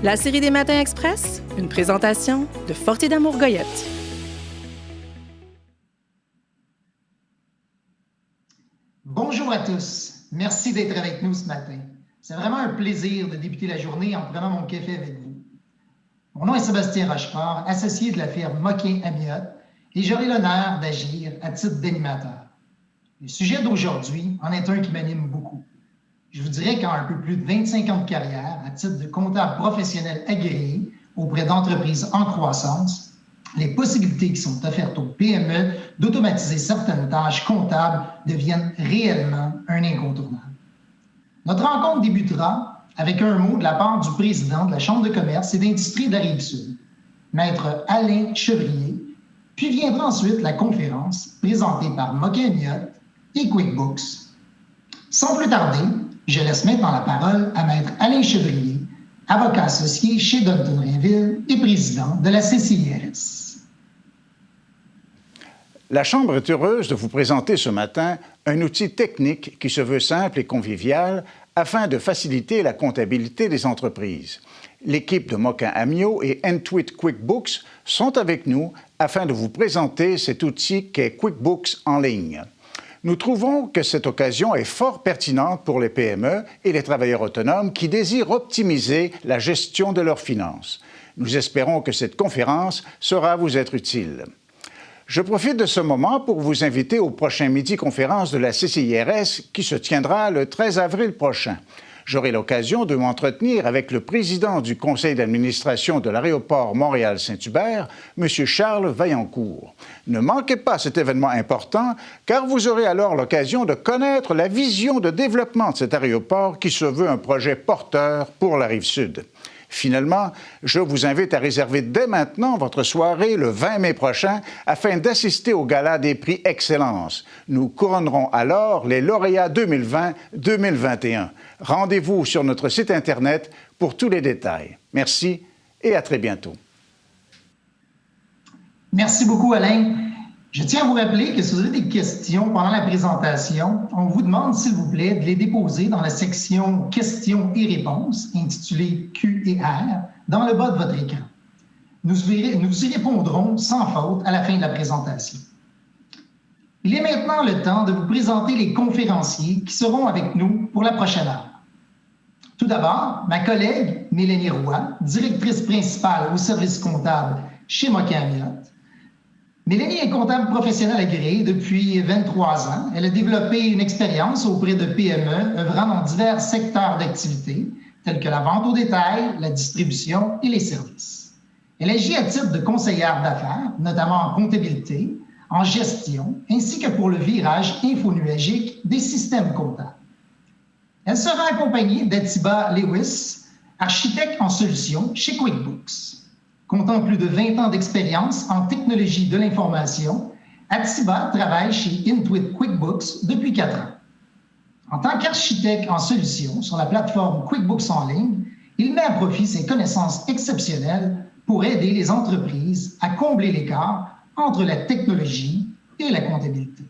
La série des Matins Express, une présentation de Fortier d'Amour Goyette. Bonjour à tous. Merci d'être avec nous ce matin. C'est vraiment un plaisir de débuter la journée en prenant mon café avec vous. Mon nom est Sébastien Rochefort, associé de la firme Moquin-Amiotte, et j'aurai l'honneur d'agir à titre d'animateur. Le sujet d'aujourd'hui en est un qui m'anime beaucoup. Je vous dirais qu'en un peu plus de 25 ans de carrière, à titre de comptable professionnel agréé auprès d'entreprises en croissance, les possibilités qui sont offertes aux PME d'automatiser certaines tâches comptables deviennent réellement un incontournable. Notre rencontre débutera avec un mot de la part du président de la Chambre de commerce et d'industrie de la Rive-Sud, Maître Alain Chevrier, puis viendra ensuite la conférence présentée par Moquin-Amiotte et QuickBooks. Sans plus tarder, je laisse maintenant la parole à Maître Alain Chevrier, avocat associé chez Dunton Rainville et président de la CCIRS. La Chambre est heureuse de vous présenter ce matin un outil technique qui se veut simple et convivial afin de faciliter la comptabilité des entreprises. L'équipe de Moquin-Amiotte et Intuit QuickBooks sont avec nous afin de vous présenter cet outil qu'est QuickBooks en ligne. Nous trouvons que cette occasion est fort pertinente pour les PME et les travailleurs autonomes qui désirent optimiser la gestion de leurs finances. Nous espérons que cette conférence saura vous être utile. Je profite de ce moment pour vous inviter au prochain midi-conférence de la CCIRS qui se tiendra le 13 avril prochain. J'aurai l'occasion de m'entretenir avec le président du conseil d'administration de l'aéroport Montréal-Saint-Hubert, M. Charles Vaillancourt. Ne manquez pas cet événement important, car vous aurez alors l'occasion de connaître la vision de développement de cet aéroport qui se veut un projet porteur pour la Rive-Sud. Finalement, je vous invite à réserver dès maintenant votre soirée le 20 mai prochain afin d'assister au Gala des prix Excellence. Nous couronnerons alors les lauréats 2020-2021. Rendez-vous sur notre site Internet pour tous les détails. Merci et à très bientôt. Merci beaucoup, Alain. Je tiens à vous rappeler que si vous avez des questions pendant la présentation, on vous demande, s'il vous plaît, de les déposer dans la section questions et réponses, intitulée Q&R, dans le bas de votre écran. Nous y répondrons sans faute à la fin de la présentation. Il est maintenant le temps de vous présenter les conférenciers qui seront avec nous pour la prochaine heure. Tout d'abord, ma collègue Mélanie Roy, directrice principale au service comptable chez Moquin-Amiotte. Mélanie est comptable professionnelle agréée depuis 23 ans. Elle a développé une expérience auprès de PME œuvrant dans divers secteurs d'activité, tels que la vente au détail, la distribution et les services. Elle agit à titre de conseillère d'affaires, notamment en comptabilité, en gestion, ainsi que pour le virage infonuagique des systèmes comptables. Elle sera accompagnée d'Atiba Lewis, architecte en solutions chez QuickBooks. Comptant plus de 20 ans d'expérience en technologie de l'information, Atiba travaille chez Intuit QuickBooks depuis 4 ans. En tant qu'architecte en solutions sur la plateforme QuickBooks en ligne, il met à profit ses connaissances exceptionnelles pour aider les entreprises à combler l'écart entre la technologie et la comptabilité.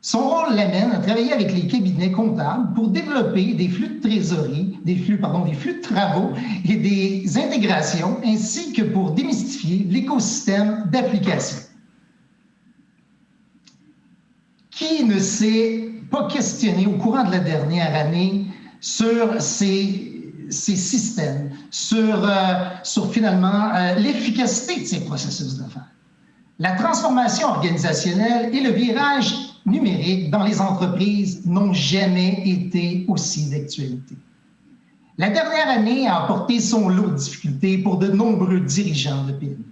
Son rôle l'amène à travailler avec les cabinets comptables pour développer des flux de trésorerie, des flux de travaux et des intégrations, ainsi que pour démystifier l'écosystème d'applications. Qui ne s'est pas questionné au courant de la dernière année sur ces systèmes, sur finalement l'efficacité de ces processus d'affaires? La transformation organisationnelle et le virage numérique dans les entreprises n'ont jamais été aussi d'actualité. La dernière année a apporté son lot de difficultés pour de nombreux dirigeants de PME.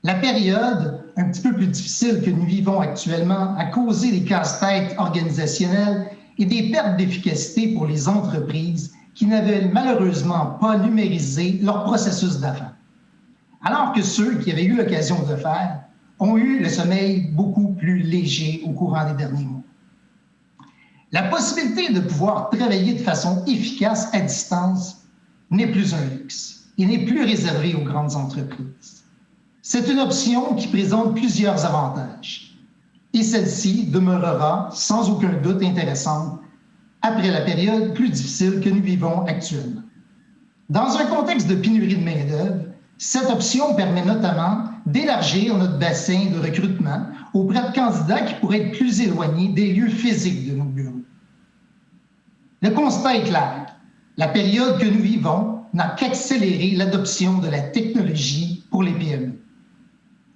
La période, un petit peu plus difficile que nous vivons actuellement, a causé des casse-têtes organisationnels et des pertes d'efficacité pour les entreprises qui n'avaient malheureusement pas numérisé leur processus d'affaires. Alors que ceux qui avaient eu l'occasion de le faire ont eu le sommeil beaucoup plus léger au courant des derniers mois. La possibilité de pouvoir travailler de façon efficace à distance n'est plus un luxe et n'est plus réservée aux grandes entreprises. C'est une option qui présente plusieurs avantages et celle-ci demeurera sans aucun doute intéressante après la période plus difficile que nous vivons actuellement. Dans un contexte de pénurie de main-d'œuvre, cette option permet notamment d'élargir notre bassin de recrutement auprès de candidats qui pourraient être plus éloignés des lieux physiques de nos bureaux. Le constat est clair. La période que nous vivons n'a qu'accéléré l'adoption de la technologie pour les PME.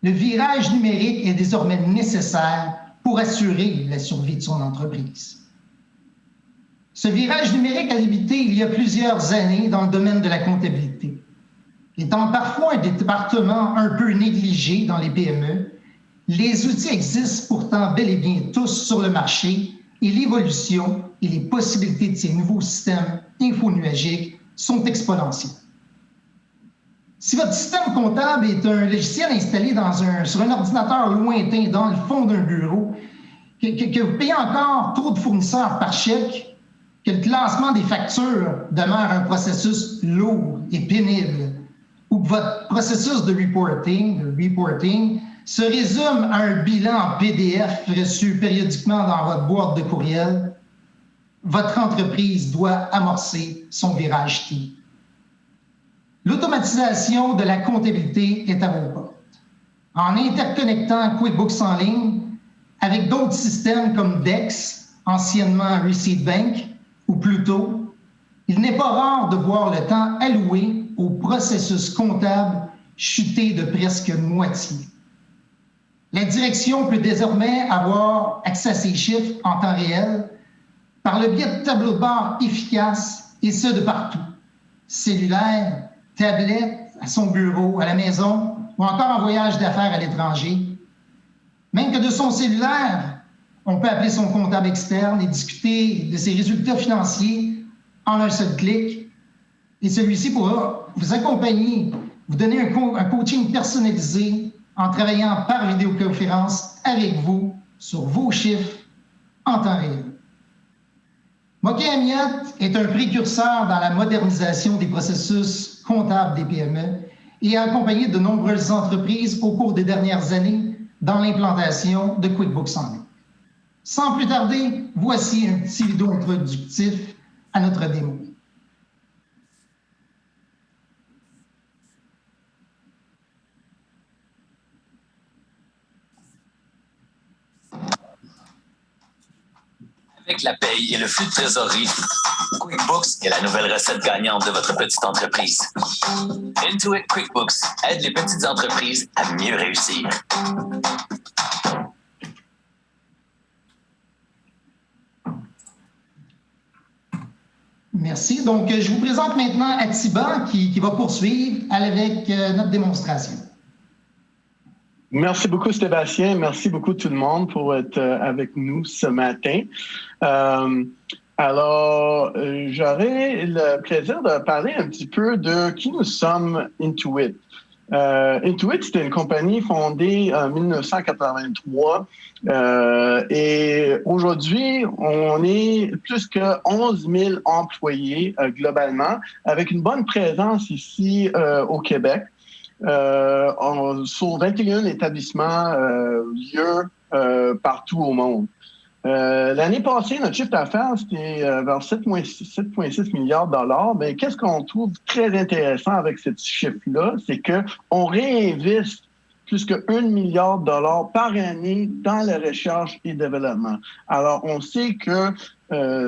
Le virage numérique est désormais nécessaire pour assurer la survie de son entreprise. Ce virage numérique a débuté il y a plusieurs années dans le domaine de la comptabilité. Étant parfois un département un peu négligé dans les PME, les outils existent pourtant bel et bien tous sur le marché et l'évolution et les possibilités de ces nouveaux systèmes infonuagiques sont exponentielles. Si votre système comptable est un logiciel installé sur un ordinateur lointain dans le fond d'un bureau, que vous payez encore trop de fournisseurs par chèque, que le classement des factures demeure un processus lourd et pénible, ou que votre processus de reporting se résume à un bilan en PDF reçu périodiquement dans votre boîte de courriel, votre entreprise doit amorcer son virage TI. L'automatisation de la comptabilité est à vos portes. En interconnectant QuickBooks en ligne avec d'autres systèmes comme DEX, anciennement Receipt Bank, ou Pluto, il n'est pas rare de voir le temps alloué au processus comptable chuter de presque moitié. La direction peut désormais avoir accès à ces chiffres en temps réel par le biais de tableaux de bord efficaces, et ce de partout. Cellulaire, tablette, à son bureau, à la maison, ou encore en voyage d'affaires à l'étranger. Même que de son cellulaire, on peut appeler son comptable externe et discuter de ses résultats financiers en un seul clic. Et celui-ci pourra vous accompagner, vous donner un coaching personnalisé en travaillant par vidéoconférence avec vous sur vos chiffres en temps réel. Moka-Amiot est un précurseur dans la modernisation des processus comptables des PME et a accompagné de nombreuses entreprises au cours des dernières années dans l'implantation de QuickBooks en ligne. Sans plus tarder, voici un petit vidéo introductif à notre démo. Avec la paye et le flux de trésorerie, QuickBooks est la nouvelle recette gagnante de votre petite entreprise. Intuit QuickBooks aide les petites entreprises à mieux réussir. Merci. Donc, je vous présente maintenant Atiba qui va poursuivre avec notre démonstration. Merci beaucoup, Sébastien. Merci beaucoup tout le monde pour être avec nous ce matin. Alors, j'aurai le plaisir de parler un petit peu de qui nous sommes Intuit. Intuit, c'était une compagnie fondée en 1983 et aujourd'hui, on est plus que 11 000 employés globalement, avec une bonne présence ici au Québec. Sur 21 établissements, lieux partout au monde. L'année passée, notre chiffre d'affaires, c'était vers 7,6 milliards de dollars. Mais qu'est-ce qu'on trouve très intéressant avec ce chiffre-là? C'est qu'on réinveste plus que 1 milliard de dollars par année dans la recherche et développement. Alors, on sait que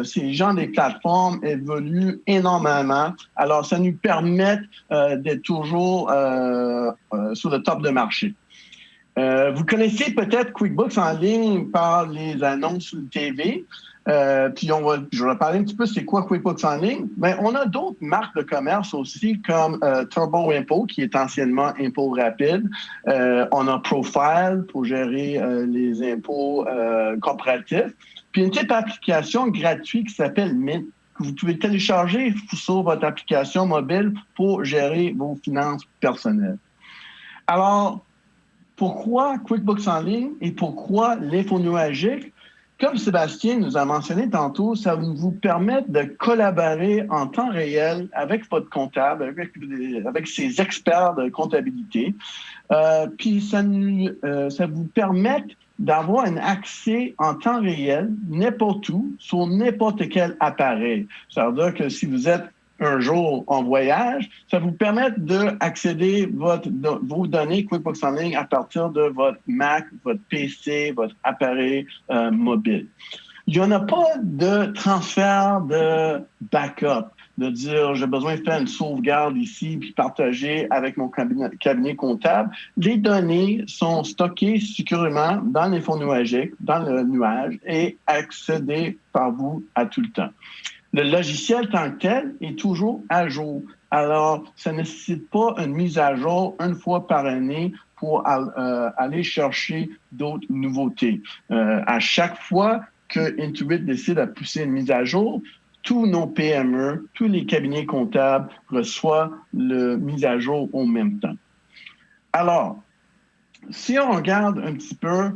ces gens des plateformes évoluent énormément. Alors, ça nous permet d'être toujours sur le top de marché. Vous connaissez peut-être QuickBooks en ligne par les annonces sur le TV. Puis je vais parler un petit peu c'est quoi QuickBooks en ligne. Mais on a d'autres marques de commerce aussi comme Turbo Impôt qui est anciennement Impôt Rapide. On a Profile pour gérer les impôts corporatifs. Puis une petite application gratuite qui s'appelle Mint que vous pouvez télécharger sur votre application mobile pour gérer vos finances personnelles. Alors, pourquoi QuickBooks en ligne et pourquoi l'infonuagique? Comme Sébastien nous a mentionné tantôt, ça vous permet de collaborer en temps réel avec votre comptable, avec ses experts de comptabilité. Puis ça vous permet d'avoir un accès en temps réel, n'importe où, sur n'importe quel appareil. Ça veut dire que si vous êtes un jour en voyage, ça vous permet d'accéder vos données QuickBooks en ligne à partir de votre Mac, votre PC, votre appareil mobile. Il n'y en a pas de transfert de backup, de dire j'ai besoin de faire une sauvegarde ici puis partager avec mon cabinet comptable. Les données sont stockées sécurisement dans les fonds nuagiques, dans le nuage et accédées par vous à tout le temps. Le logiciel tant que tel est toujours à jour. Alors, ça ne nécessite pas une mise à jour une fois par année pour aller chercher d'autres nouveautés. À chaque fois que Intuit décide de pousser une mise à jour, tous nos PME, tous les cabinets comptables reçoivent la mise à jour au même temps. Alors, si on regarde un petit peu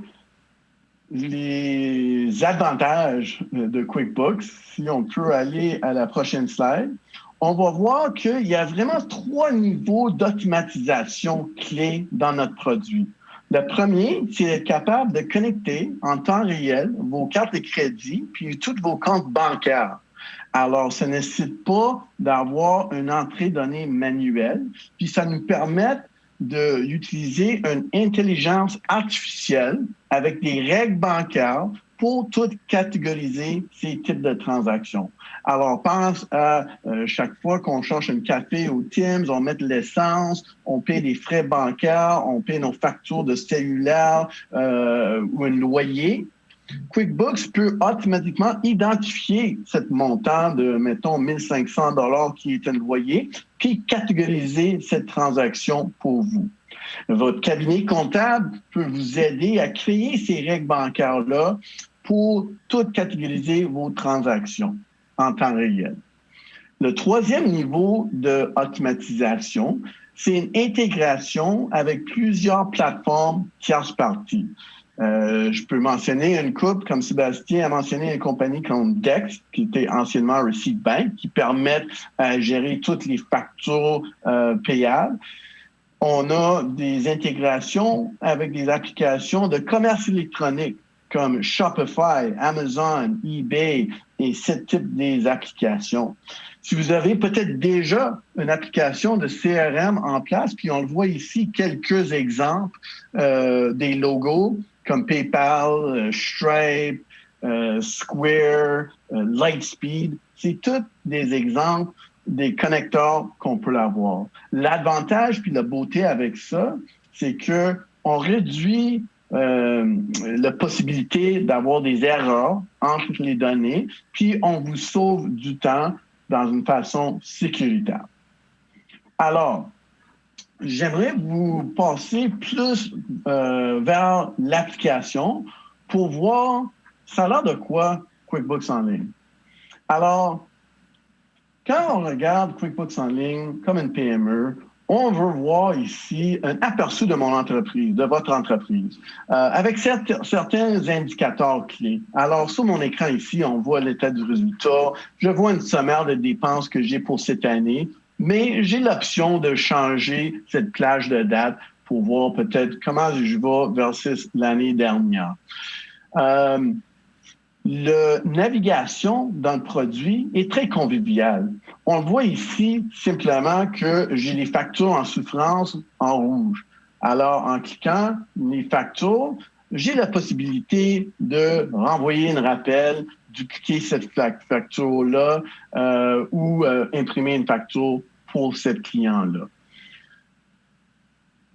les avantages de QuickBooks, si on peut aller à la prochaine slide, on va voir qu'il y a vraiment 3 niveaux d'automatisation clés dans notre produit. Le premier, c'est d'être capable de connecter en temps réel vos cartes de crédit puis tous vos comptes bancaires. Alors, ça ne nécessite pas d'avoir une entrée donnée manuelle, puis ça nous permet d'utiliser une intelligence artificielle avec des règles bancaires pour tout catégoriser ces types de transactions. Alors, pense à chaque fois qu'on cherche un café au Tim's, on met de l'essence, on paie des frais bancaires, on paie nos factures de cellulaire ou un loyer. QuickBooks peut automatiquement identifier ce montant de, mettons, 1 500 $ qui est un loyer, puis catégoriser cette transaction pour vous. Votre cabinet comptable peut vous aider à créer ces règles bancaires-là pour tout catégoriser vos transactions en temps réel. Le troisième niveau d'automatisation, c'est une intégration avec plusieurs plateformes tierces parties. Je peux mentionner une couple, comme Sébastien a mentionné une compagnie comme Dex, qui était anciennement Receipt Bank, qui permettent à gérer toutes les factures payables. On a des intégrations avec des applications de commerce électronique comme Shopify, Amazon, eBay et ce type des applications. Si vous avez peut-être déjà une application de CRM en place, puis on le voit ici, quelques exemples des logos comme PayPal, Stripe, Square, Lightspeed, c'est tous des exemples des connecteurs qu'on peut avoir. L'avantage puis la beauté avec ça, c'est que on réduit la possibilité d'avoir des erreurs entre les données, puis on vous sauve du temps dans une façon sécuritaire. Alors, j'aimerais vous passer plus vers l'application pour voir ça a l'air de quoi QuickBooks en ligne. Alors, quand on regarde QuickBooks en ligne comme une PME, on veut voir ici un aperçu de mon entreprise, de votre entreprise, avec certains indicateurs clés. Alors, sur mon écran ici, on voit l'état du résultat. Je vois une sommaire de dépenses que j'ai pour cette année, mais j'ai l'option de changer cette plage de date pour voir peut-être comment je vais versus l'année dernière. La navigation dans le produit est très conviviale. On voit ici simplement que j'ai les factures en souffrance en rouge. Alors, en cliquant les factures, j'ai la possibilité de renvoyer un rappel, dupliquer cette facture-là ou imprimer une facture pour ce client-là.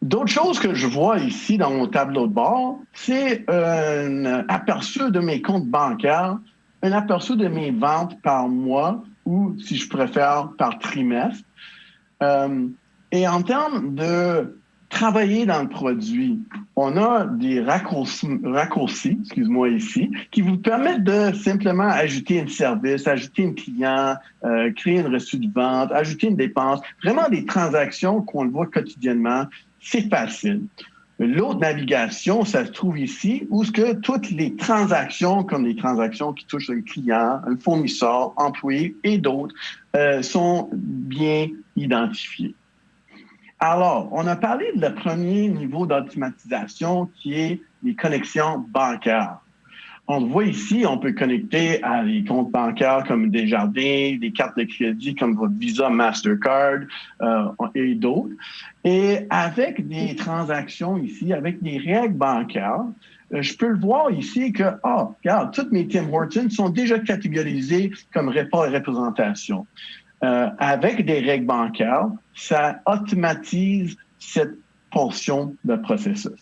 D'autres choses que je vois ici dans mon tableau de bord, c'est un aperçu de mes comptes bancaires, un aperçu de mes ventes par mois ou, si je préfère, par trimestre. Et en termes de travailler dans le produit, on a des raccourcis, excuse-moi ici, qui vous permettent de simplement ajouter un service, ajouter un client, créer une reçu de vente, ajouter une dépense, vraiment des transactions qu'on le voit quotidiennement. C'est facile. L'autre navigation, ça se trouve ici, où ce que toutes les transactions, comme les transactions qui touchent un client, un fournisseur, employé et d'autres, sont bien identifiées. Alors, on a parlé de le premier niveau d'automatisation qui est les connexions bancaires. On le voit ici, on peut connecter à des comptes bancaires comme Desjardins, des cartes de crédit comme votre Visa, Mastercard et d'autres. Et avec des transactions ici, avec des règles bancaires, je peux le voir ici que, regarde, toutes mes Tim Hortons sont déjà catégorisées comme report et représentation. Avec des règles bancaires, ça automatise cette portion de processus.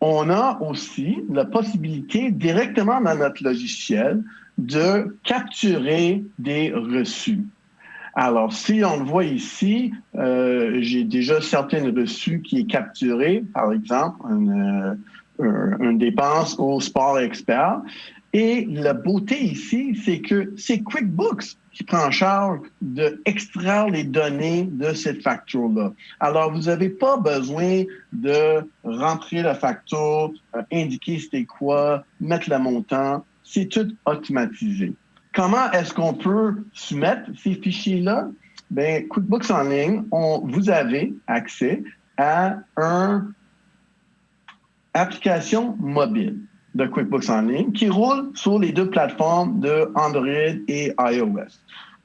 On a aussi la possibilité directement dans notre logiciel de capturer des reçus. Alors, si on le voit ici, j'ai déjà certaines reçus qui est capturé, par exemple, une dépense au Sport Expert. Et la beauté ici, c'est que c'est QuickBooks qui prend en charge d'extraire les données de cette facture-là. Alors, vous n'avez pas besoin de rentrer la facture, indiquer c'était quoi, mettre le montant. C'est tout automatisé. Comment est-ce qu'on peut soumettre ces fichiers-là? Bien, QuickBooks en ligne, vous avez accès à une application mobile de QuickBooks en ligne qui roule sur les deux plateformes de Android et iOS.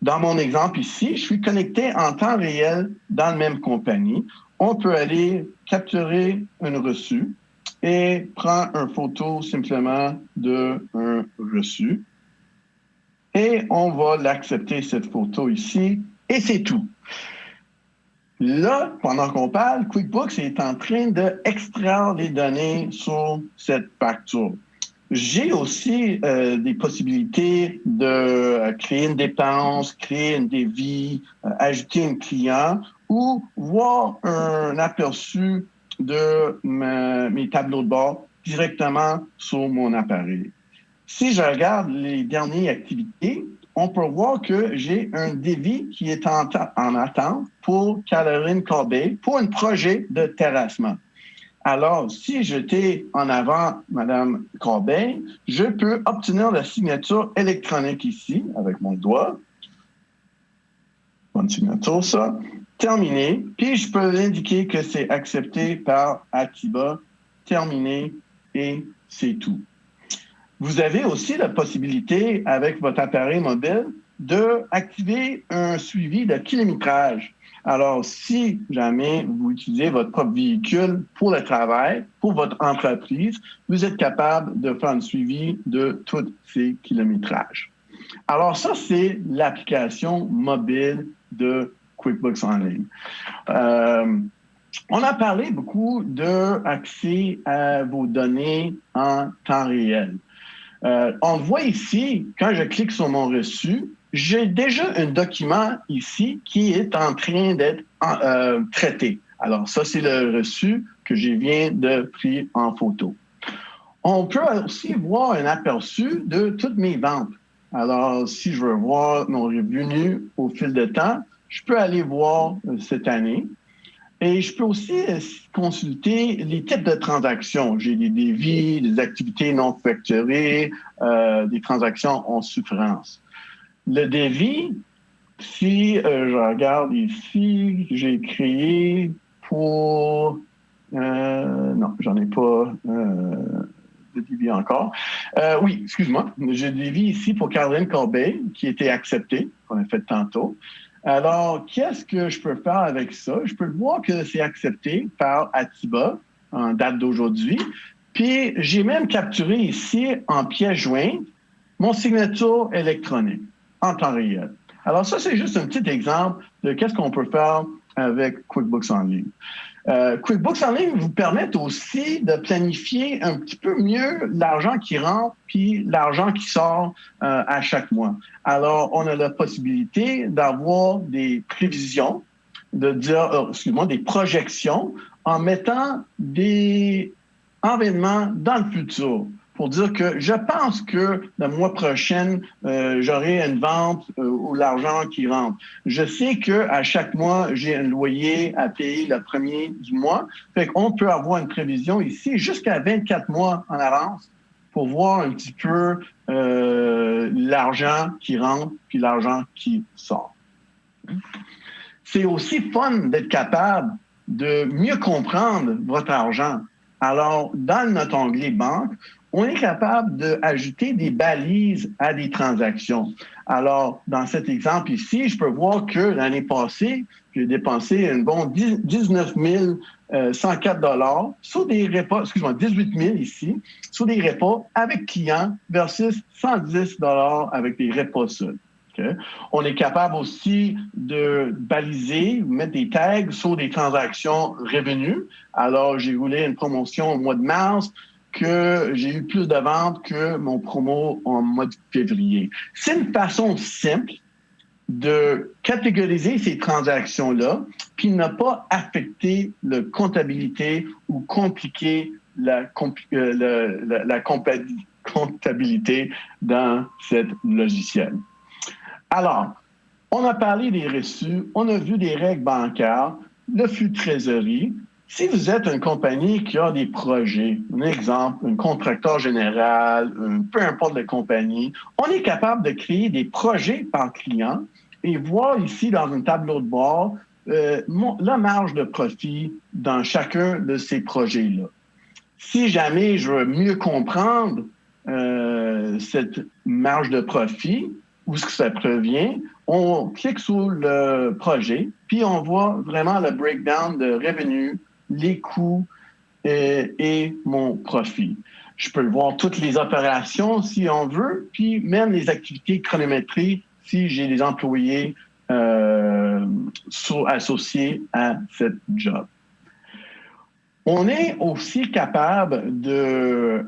Dans mon exemple ici, je suis connecté en temps réel dans la même compagnie. On peut aller capturer une reçu et prendre une photo simplement d'un reçu. Et on va l'accepter, cette photo ici, et c'est tout. Là, pendant qu'on parle, QuickBooks est en train d'extraire les données sur cette facture. J'ai aussi des possibilités de créer une dépense, créer un devis, ajouter un client ou voir un aperçu de mes tableaux de bord directement sur mon appareil. Si je regarde les dernières activités, on peut voir que j'ai un devis qui est en attente pour Caroline Corbeil pour un projet de terrassement. Alors, si j'étais en avant, Mme Corbeil, je peux obtenir la signature électronique ici, avec mon doigt. Bonne signature, ça. Terminé. Puis, je peux indiquer que c'est accepté par Atiba. Terminé. Et c'est tout. Vous avez aussi la possibilité, avec votre appareil mobile, d'activer un suivi de kilométrage. Alors, si jamais vous utilisez votre propre véhicule pour le travail, pour votre entreprise, vous êtes capable de faire un suivi de tous ces kilométrages. Alors, ça, c'est l'application mobile de QuickBooks en ligne. On a parlé beaucoup d'accès à vos données en temps réel. On voit ici, quand je clique sur mon reçu, j'ai déjà un document ici qui est en train d'être traité. Alors, ça, c'est le reçu que je viens de prendre en photo. On peut aussi voir un aperçu de toutes mes ventes. Alors, si je veux voir mon revenu au fil de temps, je peux aller voir cette année. Et je peux aussi consulter les types de transactions. J'ai des devis, des activités non facturées, des transactions en souffrance. Le devis, si je regarde ici, j'ai créé pour... non, j'en ai pas de devis encore. Oui, excuse-moi. J'ai des devis ici pour Caroline Corbeil, qui a été accepté, qu'on a fait tantôt. Alors, qu'est-ce que je peux faire avec ça? Je peux voir que c'est accepté par Atiba en date d'aujourd'hui. Puis, j'ai même capturé ici, en pièce jointe, mon signature électronique en temps réel. Alors, ça, c'est juste un petit exemple de qu'est-ce qu'on peut faire avec QuickBooks en ligne. QuickBooks en ligne vous permet aussi de planifier un petit peu mieux l'argent qui rentre puis l'argent qui sort à chaque mois. Alors, on a la possibilité d'avoir des prévisions, de dire, des projections en mettant des événements dans le futur. Pour dire que je pense que le mois prochain, j'aurai une vente ou l'argent qui rentre. Je sais qu'à chaque mois, j'ai un loyer à payer le premier du mois. Fait qu'on peut avoir une prévision ici jusqu'à 24 mois en avance pour voir un petit peu l'argent qui rentre puis l'argent qui sort. C'est aussi fun d'être capable de mieux comprendre votre argent. Alors, dans notre onglet banque, on est capable d'ajouter des balises à des transactions. Alors, dans cet exemple ici, je peux voir que l'année passée, j'ai dépensé un bon 19 104 $ sur des repas, 18 000 ici, sur des repas avec clients versus 110 $ avec des repas seuls. Okay. On est capable aussi de baliser, mettre des tags sur des transactions revenus. Alors, j'ai roulé une promotion au mois de mars que j'ai eu plus de ventes que mon promo en mois de février. C'est une façon simple de catégoriser ces transactions-là, puis ne pas affecter la comptabilité ou compliquer la comptabilité dans cette logiciel. Alors, on a parlé des reçus, on a vu des règles bancaires, le flux de trésorerie. Si vous êtes une compagnie qui a des projets, un exemple, un contracteur général, peu importe la compagnie, on est capable de créer des projets par client et voir ici dans un tableau de bord la marge de profit dans chacun de ces projets-là. Si jamais je veux mieux comprendre cette marge de profit, où est-ce que ça provient, on clique sur le projet, puis on voit vraiment le breakdown de revenus, les coûts et mon profit. Je peux voir toutes les opérations si on veut, puis même les activités chronométrées si j'ai des employés associés à cette job. On est aussi capable de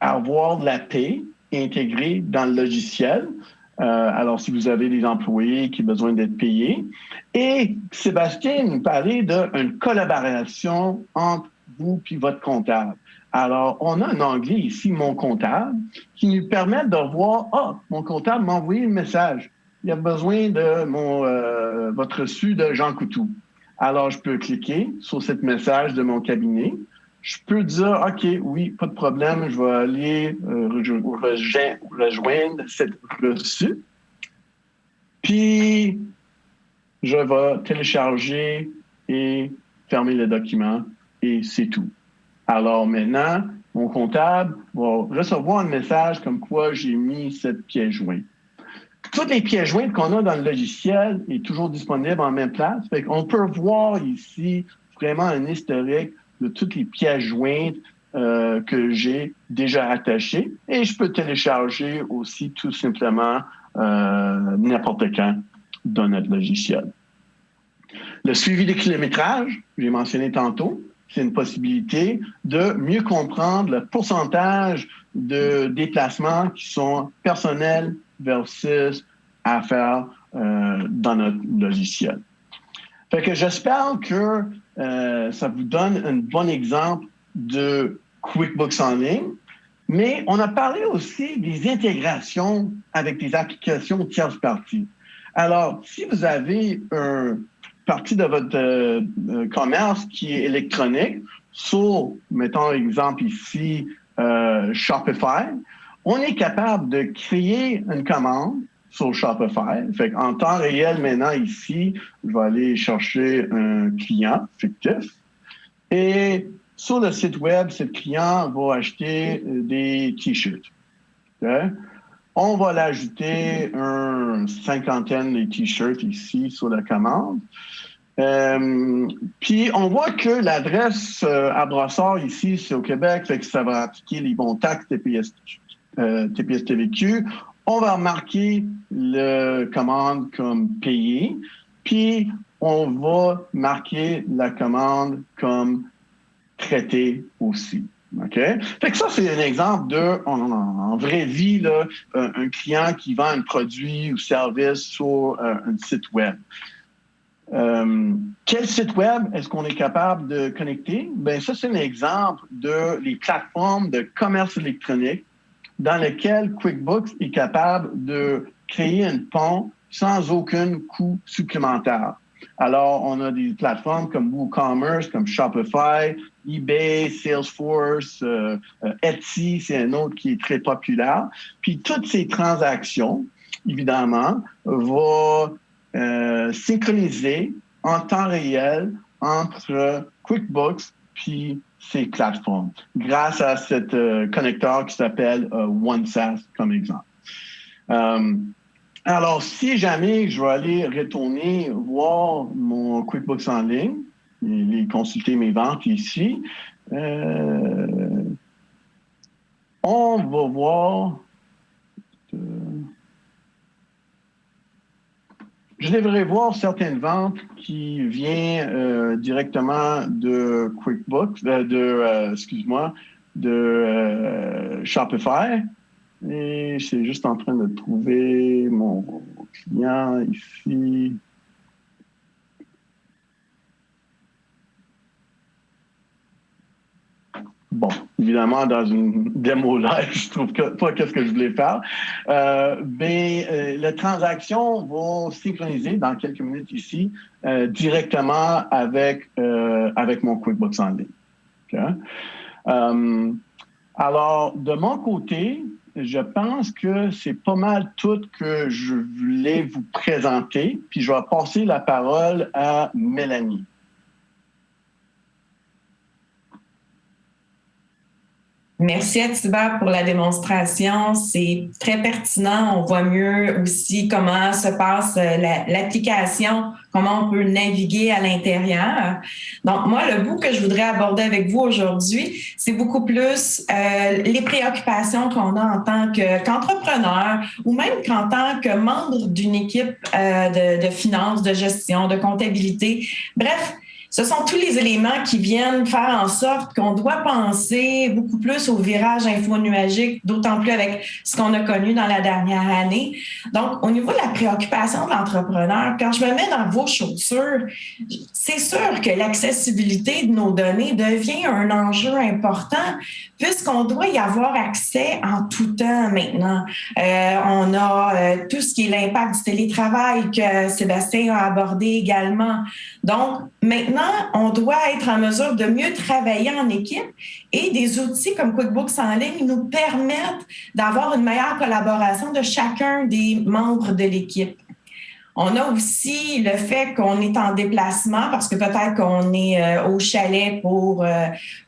avoir de la paie intégrée dans le logiciel. Alors, si vous avez des employés qui ont besoin d'être payés. Et Sébastien nous parlait d'une collaboration entre vous et votre comptable. Alors, on a un onglet ici, Mon comptable, qui nous permet de voir, mon comptable m'a envoyé un message. Il a besoin de votre reçu de Jean Coutu. Alors, je peux cliquer sur ce message de mon cabinet. Je peux dire, OK, oui, pas de problème, je vais aller rejoindre cette reçu. Puis, je vais télécharger et fermer le document et c'est tout. Alors maintenant, mon comptable va recevoir un message comme quoi j'ai mis cette pièce jointe. Toutes les pièces jointes qu'on a dans le logiciel est toujours disponible en même place. Fait qu'on peut voir ici vraiment un historique de toutes les pièces jointes que j'ai déjà attachées. Et je peux télécharger aussi tout simplement n'importe quand dans notre logiciel. Le suivi des kilométrages, j'ai mentionné tantôt, c'est une possibilité de mieux comprendre le pourcentage de déplacements qui sont personnels versus à faire dans notre logiciel. Fait que j'espère que ça vous donne un bon exemple de QuickBooks en ligne, mais on a parlé aussi des intégrations avec des applications tierces parties. Alors, si vous avez une partie de votre commerce qui est électronique, sur, mettons exemple ici, Shopify, on est capable de créer une commande sur Shopify. Fait qu'en temps réel, maintenant, ici, je vais aller chercher un client fictif. Et sur le site web, ce client va acheter des T-shirts. Okay? On va l'ajouter une cinquantaine de T-shirts ici sur la commande. Puis, on voit que l'adresse à Brossard ici, c'est au Québec, fait que ça va appliquer les bons taxes TPS-TVQ. On va marquer la commande comme payée, puis on va marquer la commande comme traitée aussi. OK? Fait que ça, c'est un exemple en vraie vie, là, un client qui vend un produit ou service sur un site web. Quel site web est-ce qu'on est capable de connecter? Bien, ça, c'est un exemple de les plateformes de commerce électronique dans lesquelles QuickBooks est capable de créer un pont sans aucun coût supplémentaire. Alors, on a des plateformes comme WooCommerce, comme Shopify, eBay, Salesforce, Etsy, c'est un autre qui est très populaire. Puis, toutes ces transactions, évidemment, vont synchroniser en temps réel entre QuickBooks puis ses plateformes, grâce à cet connecteur qui s'appelle OneSAS, comme exemple. Alors, si jamais je vais aller retourner voir mon QuickBooks en ligne, et consulter mes ventes ici, on va voir... je devrais voir certaines ventes qui viennent directement de QuickBooks, de Shopify. Et c'est juste en train de trouver mon client ici. Bon, évidemment, dans une démo live, je trouve pas qu'est-ce que je voulais faire. Mais la transaction va synchroniser dans quelques minutes ici directement avec mon QuickBooks en ligne. Okay? Alors, de mon côté, je pense que c'est pas mal tout que je voulais vous présenter. Puis je vais passer la parole à Mélanie. Merci Atiba pour la démonstration. C'est très pertinent. On voit mieux aussi comment se passe l'application, comment on peut naviguer à l'intérieur. Donc, moi, le bout que je voudrais aborder avec vous aujourd'hui, c'est beaucoup plus les préoccupations qu'on a en tant qu'entrepreneur ou même qu'en tant que membre d'une équipe de finances, de gestion, de comptabilité. Bref, ce sont tous les éléments qui viennent faire en sorte qu'on doit penser beaucoup plus au virage infonuagique, d'autant plus avec ce qu'on a connu dans la dernière année. Donc, au niveau de la préoccupation de l'entrepreneur, quand je me mets dans vos chaussures, c'est sûr que l'accessibilité de nos données devient un enjeu important puisqu'on doit y avoir accès en tout temps maintenant. On a tout ce qui est l'impact du télétravail que Sébastien a abordé également. Donc, maintenant, on doit être en mesure de mieux travailler en équipe et des outils comme QuickBooks en ligne nous permettent d'avoir une meilleure collaboration de chacun des membres de l'équipe. On a aussi le fait qu'on est en déplacement parce que peut-être qu'on est au chalet pour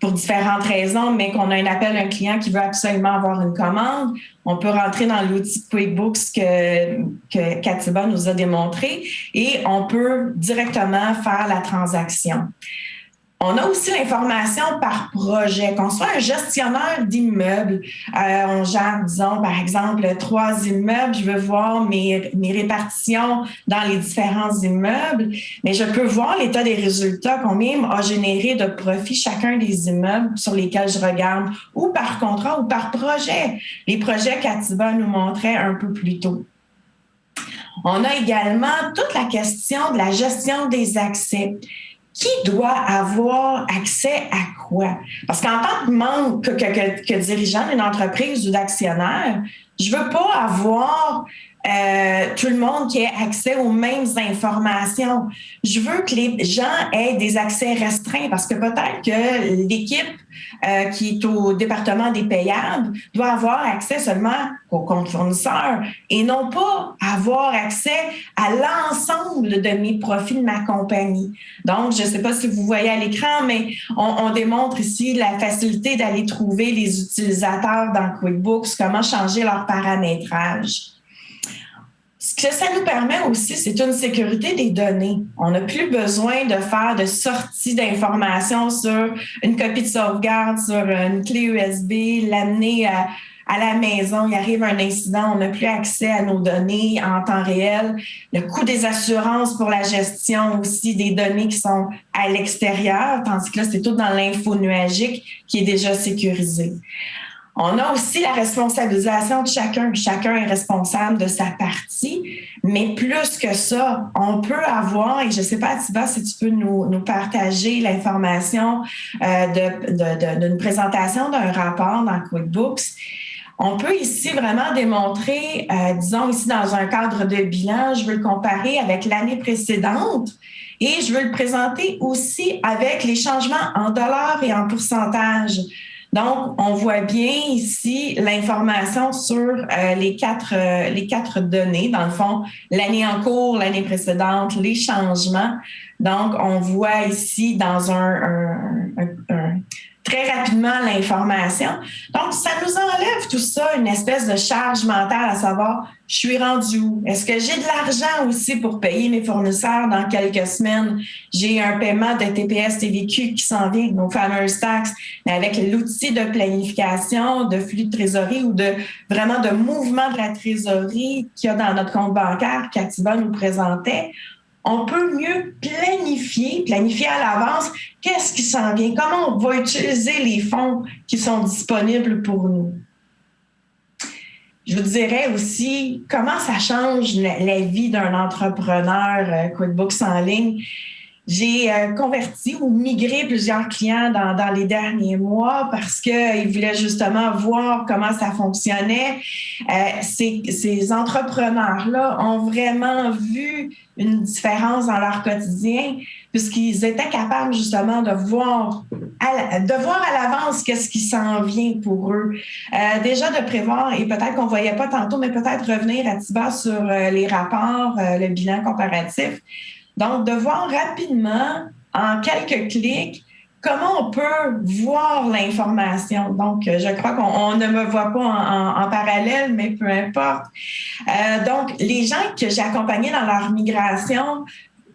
différentes raisons, mais qu'on a un appel d'un client qui veut absolument avoir une commande. On peut rentrer dans l'outil QuickBooks que Katiba nous a démontré et on peut directement faire la transaction. On a aussi l'information par projet. Qu'on soit un gestionnaire d'immeubles, on gère, disons, par exemple, 3 immeubles, je veux voir mes répartitions dans les différents immeubles, mais je peux voir l'état des résultats, combien a généré de profit chacun des immeubles sur lesquels je regarde, ou par contrat ou par projet. Les projets qu'Atiba nous montrait un peu plus tôt. On a également toute la question de la gestion des accès. Qui doit avoir accès à quoi? Parce qu'en tant que membre, que dirigeant d'une entreprise ou d'actionnaire, je veux pas avoir tout le monde qui ait accès aux mêmes informations. Je veux que les gens aient des accès restreints parce que peut-être que l'équipe qui est au département des payables doit avoir accès seulement au compte fournisseur et non pas avoir accès à l'ensemble de mes profils de ma compagnie. Donc, je ne sais pas si vous voyez à l'écran, mais on démontre ici la facilité d'aller trouver les utilisateurs dans QuickBooks, comment changer leur paramétrage. Ce que ça nous permet aussi, c'est une sécurité des données. On n'a plus besoin de faire de sortie d'informations sur une copie de sauvegarde, sur une clé USB, l'amener à la maison. Il arrive un incident, on n'a plus accès à nos données en temps réel. Le coût des assurances pour la gestion aussi des données qui sont à l'extérieur, tandis que là, c'est tout dans l'info nuagique qui est déjà sécurisé. On a aussi la responsabilisation de chacun. Chacun est responsable de sa partie, mais plus que ça, on peut avoir, et je ne sais pas, Atiba, si tu peux nous partager l'information d'une présentation d'un rapport dans QuickBooks. On peut ici vraiment démontrer, disons ici dans un cadre de bilan, je veux le comparer avec l'année précédente et je veux le présenter aussi avec les changements en dollars et en pourcentage. Donc, on voit bien ici l'information sur les quatre données. Dans le fond, l'année en cours, l'année précédente, les changements. Donc, on voit ici dans un très rapidement l'information. Donc, ça nous enlève tout ça, une espèce de charge mentale à savoir, je suis rendu où? Est-ce que j'ai de l'argent aussi pour payer mes fournisseurs dans quelques semaines? J'ai un paiement de TPS, TVQ qui s'en vient, nos fameuses taxes, mais avec l'outil de planification, de flux de trésorerie ou vraiment de mouvement de la trésorerie qu'il y a dans notre compte bancaire qu'Activa nous présentait, on peut mieux planifier à l'avance qu'est-ce qui s'en vient, comment on va utiliser les fonds qui sont disponibles pour nous. Je vous dirais aussi comment ça change la vie d'un entrepreneur QuickBooks en ligne. J'ai converti ou migré plusieurs clients dans les derniers mois parce qu'ils voulaient justement voir comment ça fonctionnait. Ces entrepreneurs-là ont vraiment vu une différence dans leur quotidien puisqu'ils étaient capables justement de voir à l'avance qu'est-ce qui s'en vient pour eux. Déjà de prévoir, et peut-être qu'on ne voyait pas tantôt, mais peut-être revenir à Thibaut sur les rapports, le bilan comparatif. Donc, de voir rapidement, en quelques clics, comment on peut voir l'information. Donc, je crois qu'on ne me voit pas en parallèle, mais peu importe. Donc, les gens que j'ai accompagnés dans leur migration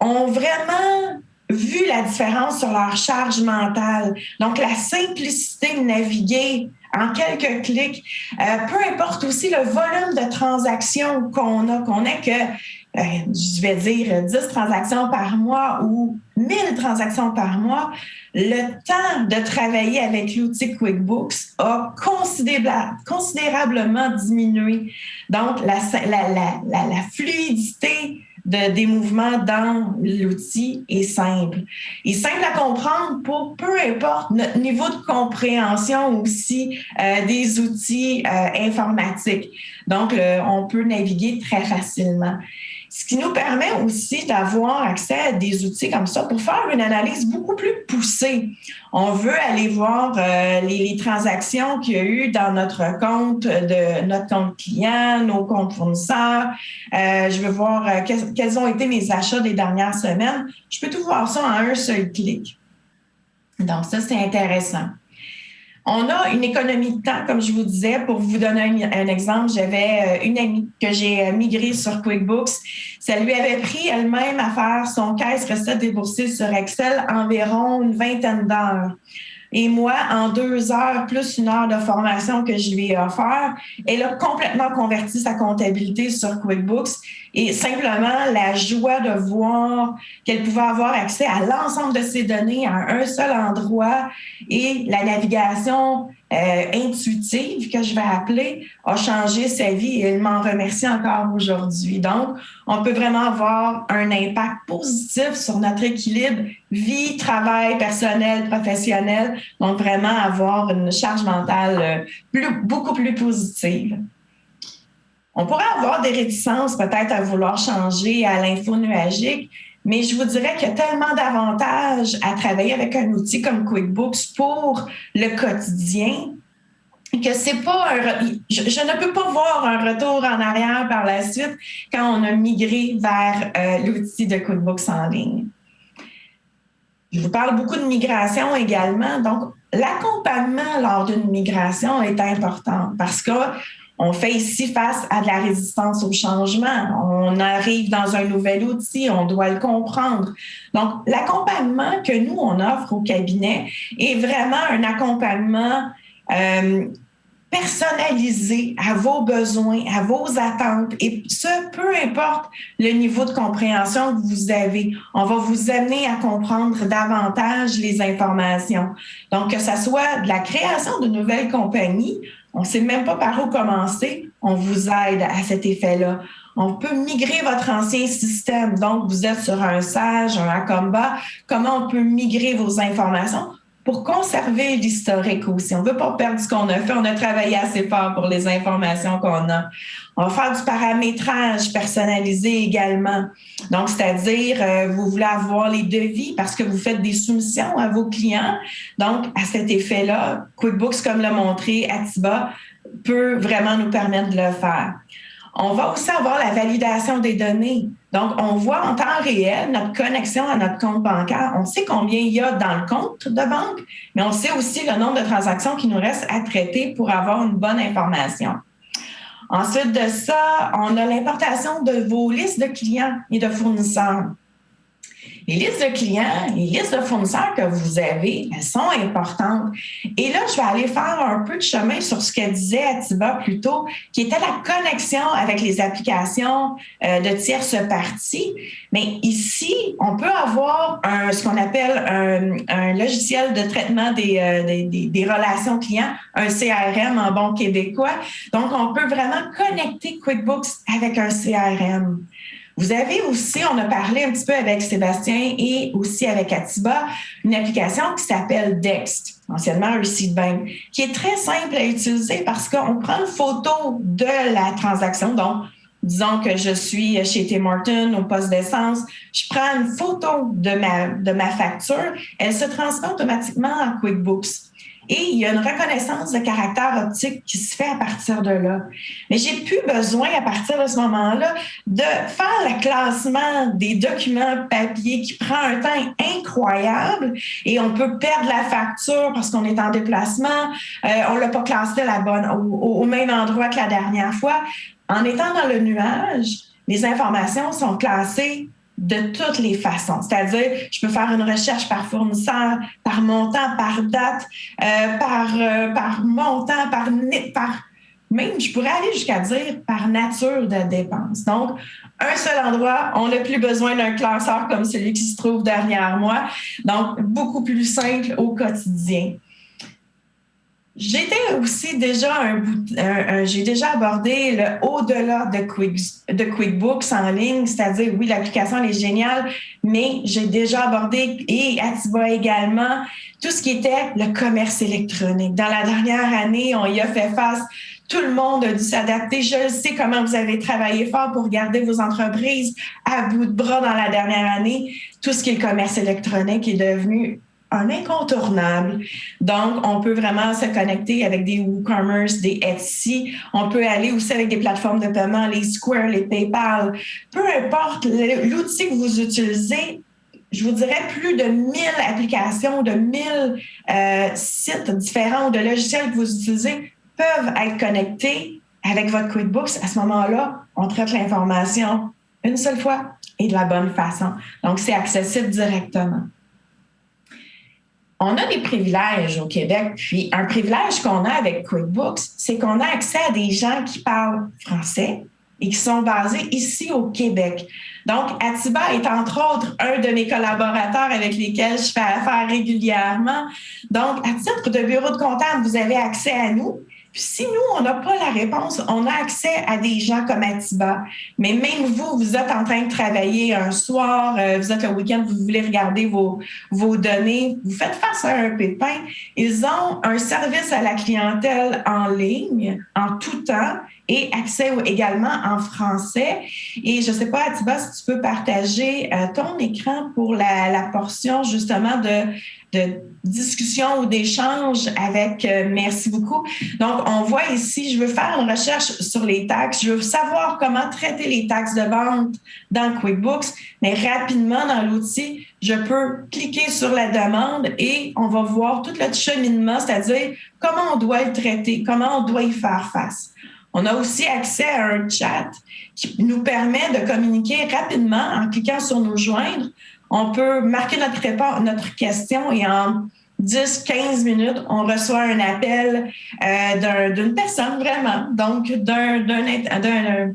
ont vraiment vu la différence sur leur charge mentale. Donc, la simplicité de naviguer en quelques clics, peu importe aussi le volume de transactions qu'on ait que je vais dire 10 transactions par mois ou 1000 transactions par mois, le temps de travailler avec l'outil QuickBooks a considérablement diminué. Donc, la fluidité des mouvements dans l'outil est simple. Il est simple à comprendre pour peu importe notre niveau de compréhension aussi des outils informatiques. Donc, on peut naviguer très facilement. Ce qui nous permet aussi d'avoir accès à des outils comme ça pour faire une analyse beaucoup plus poussée. On veut aller voir les transactions qu'il y a eu dans notre compte client, nos comptes fournisseurs. Je veux voir quels ont été mes achats des dernières semaines. Je peux tout voir ça en un seul clic. Donc, ça, c'est intéressant. On a une économie de temps, comme je vous disais. Pour vous donner un exemple, j'avais une amie que j'ai migrée sur QuickBooks. Ça lui avait pris elle-même à faire son caisse recette déboursée sur Excel environ une vingtaine d'heures. Et moi, en 2 heures, plus 1 heure de formation que je lui ai offert, elle a complètement converti sa comptabilité sur QuickBooks et simplement la joie de voir qu'elle pouvait avoir accès à l'ensemble de ses données à un seul endroit et la navigation intuitive, que je vais appeler, a changé sa vie et elle m'en remercie encore aujourd'hui. Donc, on peut vraiment avoir un impact positif sur notre équilibre vie, travail, personnel, professionnel. Donc, vraiment avoir une charge mentale beaucoup plus positive. On pourrait avoir des réticences peut-être à vouloir changer à l'info nuagique, mais je vous dirais qu'il y a tellement d'avantages à travailler avec un outil comme QuickBooks pour le quotidien que c'est pas je ne peux pas voir un retour en arrière par la suite quand on a migré vers l'outil de QuickBooks en ligne. Je vous parle beaucoup de migration également. Donc, l'accompagnement lors d'une migration est important parce que on fait ici face à de la résistance au changement. On arrive dans un nouvel outil, on doit le comprendre. Donc, l'accompagnement que nous, on offre au cabinet est vraiment un accompagnement personnalisé à vos besoins, à vos attentes. Et ce, peu importe le niveau de compréhension que vous avez, on va vous amener à comprendre davantage les informations. Donc, que ça soit de la création de nouvelles compagnies, on ne sait même pas par où commencer, on vous aide à cet effet-là. On peut migrer votre ancien système. Donc, vous êtes sur un Sage, un Acomba. Comment on peut migrer vos informations pour conserver l'historique aussi? On ne veut pas perdre ce qu'on a fait. On a travaillé assez fort pour les informations qu'on a. On va faire du paramétrage personnalisé également. Donc, c'est-à-dire, vous voulez avoir les devis parce que vous faites des soumissions à vos clients. Donc, à cet effet-là, QuickBooks, comme l'a montré Atiba, peut vraiment nous permettre de le faire. On va aussi avoir la validation des données. Donc, on voit en temps réel notre connexion à notre compte bancaire. On sait combien il y a dans le compte de banque, mais on sait aussi le nombre de transactions qui nous reste à traiter pour avoir une bonne information. Ensuite de ça, on a l'importation de vos listes de clients et de fournisseurs. Les listes de clients, les listes de fournisseurs que vous avez, elles sont importantes. Et là, je vais aller faire un peu de chemin sur ce que disait Atiba plus tôt, qui était la connexion avec les applications de tierces parties. Mais ici, on peut avoir ce qu'on appelle un logiciel de traitement des relations clients, un CRM en bon québécois. Donc, on peut vraiment connecter QuickBooks avec un CRM. Vous avez aussi, on a parlé un petit peu avec Sébastien et aussi avec Atiba, une application qui s'appelle Dext, anciennement Receipt Bank, qui est très simple à utiliser parce qu'on prend une photo de la transaction. Donc, disons que je suis chez Tim Hortons au poste d'essence, je prends une photo de ma facture, elle se transmet automatiquement en QuickBooks. Et il y a une reconnaissance de caractère optique qui se fait à partir de là. Mais j'ai plus besoin, à partir de ce moment-là, de faire le classement des documents papier qui prend un temps incroyable et on peut perdre la facture parce qu'on est en déplacement, on l'a pas classé au même endroit que la dernière fois. En étant dans le nuage, les informations sont classées de toutes les façons. C'est-à-dire, je peux faire une recherche par fournisseur, par montant, par date, par montant, même, je pourrais aller jusqu'à dire par nature de dépense. Donc, un seul endroit, on n'a plus besoin d'un classeur comme celui qui se trouve derrière moi. Donc, beaucoup plus simple au quotidien. J'étais aussi j'ai déjà abordé le au-delà de QuickBooks en ligne, c'est-à-dire, oui, l'application elle est géniale, mais j'ai déjà abordé, et Atiba également, tout ce qui était le commerce électronique. Dans la dernière année, on y a fait face. Tout le monde a dû s'adapter. Je sais comment vous avez travaillé fort pour garder vos entreprises à bout de bras dans la dernière année. Tout ce qui est le commerce électronique est devenu un incontournable. Donc, on peut vraiment se connecter avec des WooCommerce, des Etsy. On peut aller aussi avec des plateformes de paiement, les Square, les PayPal. Peu importe l'outil que vous utilisez, je vous dirais plus de 1000 applications, de 1000 sites différents ou de logiciels que vous utilisez peuvent être connectés avec votre QuickBooks. À ce moment-là, on traite l'information une seule fois et de la bonne façon. Donc, c'est accessible directement. On a des privilèges au Québec, puis un privilège qu'on a avec QuickBooks, c'est qu'on a accès à des gens qui parlent français et qui sont basés ici au Québec. Donc, Atiba est entre autres un de mes collaborateurs avec lesquels je fais affaire régulièrement. Donc, à titre de bureau de comptable, vous avez accès à nous. Puis si nous, on n'a pas la réponse, on a accès à des gens comme Atiba. Mais même vous êtes en train de travailler un soir, vous êtes le week-end, vous voulez regarder vos données, vous faites face à un pépin. Ils ont un service à la clientèle en ligne, en tout temps, et accès également en français. Et je ne sais pas, Atiba, si tu peux partager ton écran pour la portion justement de discussion ou d'échange avec merci beaucoup. Donc, on voit ici, je veux faire une recherche sur les taxes. Je veux savoir comment traiter les taxes de vente dans QuickBooks, mais rapidement dans l'outil, je peux cliquer sur la demande et on va voir tout le cheminement, c'est-à-dire comment on doit le traiter, comment on doit y faire face. On a aussi accès à un chat qui nous permet de communiquer rapidement en cliquant sur nous joindre. On peut marquer notre question et en 10-15 minutes, on reçoit un appel d'une personne vraiment, donc d'un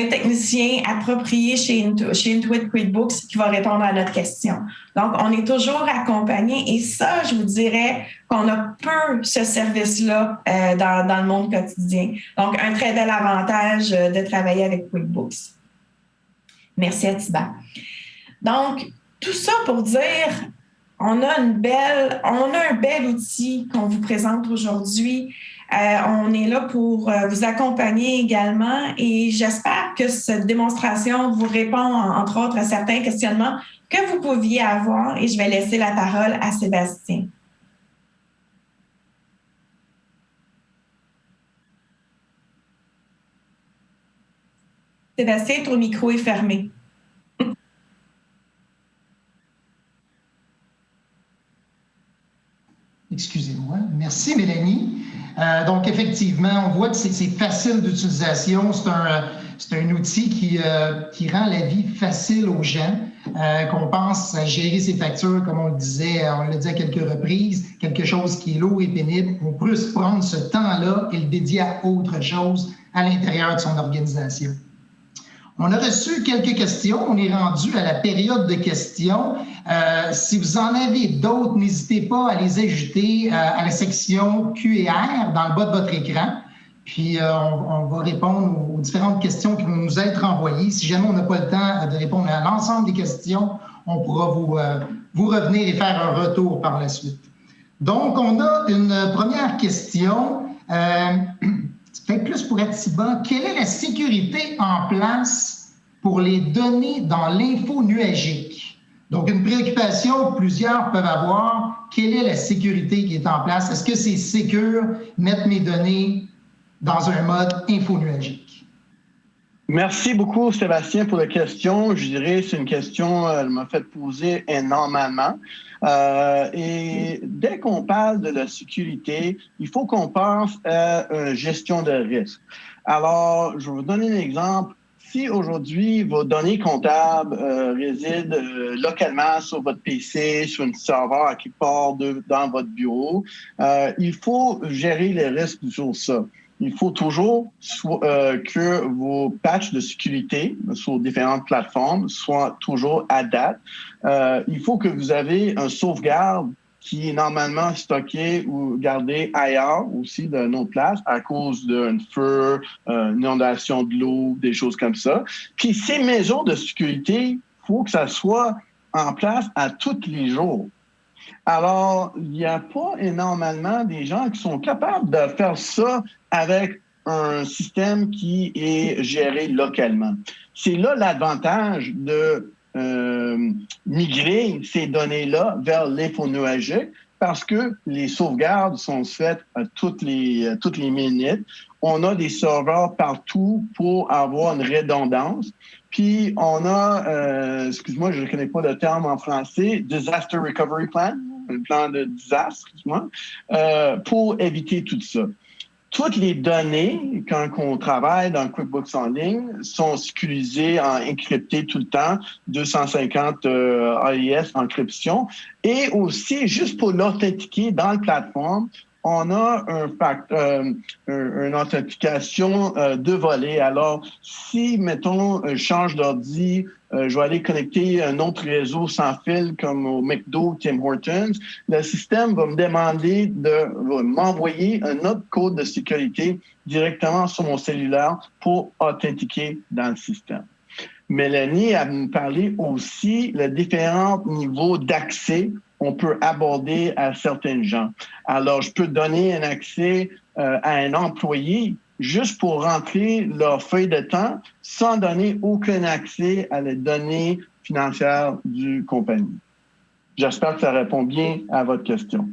technicien approprié chez Intuit QuickBooks qui va répondre à notre question. Donc, on est toujours accompagné et ça, je vous dirais qu'on a peu ce service-là dans le monde quotidien. Donc, un très bel avantage de travailler avec QuickBooks. Merci, Atiba. Donc, tout ça pour dire, on a un bel outil qu'on vous présente aujourd'hui. On est là pour vous accompagner également et j'espère que cette démonstration vous répond, entre autres, à certains questionnements que vous pouviez avoir et je vais laisser la parole à Sébastien. Sébastien, ton micro est fermé. Excusez-moi. Merci, Mélanie. Donc, effectivement, on voit que c'est facile d'utilisation. C'est un outil qui rend la vie facile aux gens, qu'on pense à gérer ses factures, comme on l'a dit à quelques reprises, quelque chose qui est lourd et pénible. On peut se prendre ce temps-là et le dédier à autre chose à l'intérieur de son organisation. On a reçu quelques questions. On est rendu à la période de questions. Si vous en avez d'autres, n'hésitez pas à les ajouter à la section Q&R dans le bas de votre écran. Puis, on va répondre aux différentes questions qui vont nous être envoyées. Si jamais on n'a pas le temps de répondre à l'ensemble des questions, on pourra vous revenir et faire un retour par la suite. Donc, on a une première question. Peut-être plus pour Atiba. Quelle est la sécurité en place pour les données dans l'info nuagique? Donc, une préoccupation que plusieurs peuvent avoir. Quelle est la sécurité qui est en place? Est-ce que c'est sécure mettre mes données dans un mode info nuagique? Merci beaucoup, Sébastien, pour la question. Je dirais que c'est une question qu'elle m'a fait poser énormément. Et dès qu'on parle de la sécurité, il faut qu'on pense à une gestion de risque. Alors, je vais vous donner un exemple. Si aujourd'hui, vos données comptables résident localement sur votre PC, sur un serveur à quelque part dans votre bureau, il faut gérer les risques sur ça. Il faut toujours que vos patchs de sécurité sur différentes plateformes soient toujours à date. Il faut que vous avez un sauvegarde qui est normalement stocké ou gardé ailleurs aussi d'une autre place à cause d'un feu, une inondation de l'eau, des choses comme ça. Puis ces mesures de sécurité, il faut que ça soit en place à tous les jours. Alors, il n'y a pas énormément des gens qui sont capables de faire ça avec un système qui est géré localement. C'est là l'avantage de migrer ces données-là vers l'info nuagique parce que les sauvegardes sont faites à toutes les minutes. On a des serveurs partout pour avoir une redondance. Puis on a, excuse-moi, je ne connais pas le terme en français, Disaster Recovery Plan, un plan de désastre, excuse-moi, pour éviter tout ça. Toutes les données, quand on travaille dans QuickBooks en ligne, sont sécurisées en encrypté tout le temps, 250 AES encryption. Et aussi, juste pour l'authentifier dans la plateforme, on a une authentification de volets. Alors, si, mettons, je change d'ordi, je vais aller connecter un autre réseau sans fil comme au McDo, Tim Hortons, le système va me demander va m'envoyer un autre code de sécurité directement sur mon cellulaire pour authentifier dans le système. Mélanie a me parlé aussi les différents niveaux d'accès on peut aborder à certains gens. Alors, je peux donner un accès à un employé juste pour rentrer leur feuille de temps sans donner aucun accès à les données financières du compagnie. J'espère que ça répond bien à votre question.